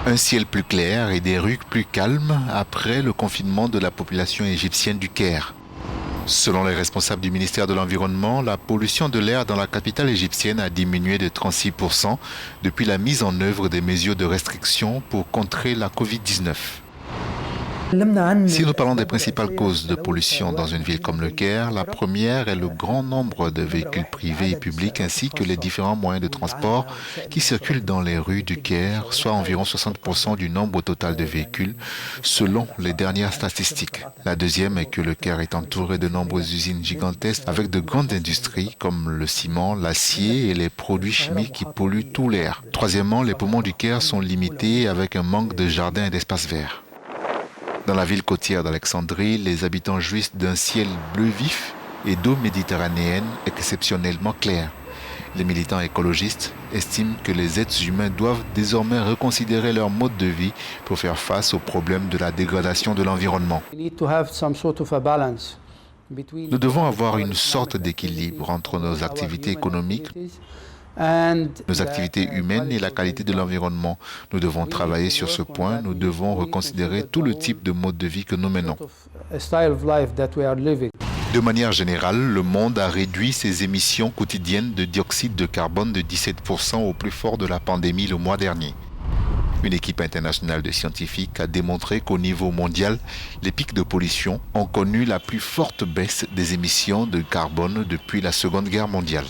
Un ciel plus clair et des rues plus calmes après le confinement de la population égyptienne du Caire. Selon les responsables du ministère de l'Environnement, la pollution de l'air dans la capitale égyptienne a diminué de 36% depuis la mise en œuvre des mesures de restriction pour contrer la Covid-19. Si nous parlons des principales causes de pollution dans une ville comme le Caire, la première est le grand nombre de véhicules privés et publics ainsi que les différents moyens de transport qui circulent dans les rues du Caire, soit environ 60% du nombre total de véhicules, selon les dernières statistiques. La deuxième est que le Caire est entouré de nombreuses usines gigantesques avec de grandes industries comme le ciment, l'acier et les produits chimiques qui polluent tout l'air. Troisièmement, les poumons du Caire sont limités avec un manque de jardins et d'espaces verts. Dans la ville côtière d'Alexandrie, les habitants jouissent d'un ciel bleu vif et d'eau méditerranéenne exceptionnellement claire. Les militants écologistes estiment que les êtres humains doivent désormais reconsidérer leur mode de vie pour faire face aux problèmes de la dégradation de l'environnement. Nous devons avoir une sorte d'équilibre entre nos activités économiques, nos activités humaines et la qualité de l'environnement. Nous devons travailler sur ce point, nous devons reconsidérer tout le type de mode de vie que nous menons. De manière générale, le monde a réduit ses émissions quotidiennes de dioxyde de carbone de 17% au plus fort de la pandémie le mois dernier. Une équipe internationale de scientifiques a démontré qu'au niveau mondial, les pics de pollution ont connu la plus forte baisse des émissions de carbone depuis la Seconde Guerre mondiale.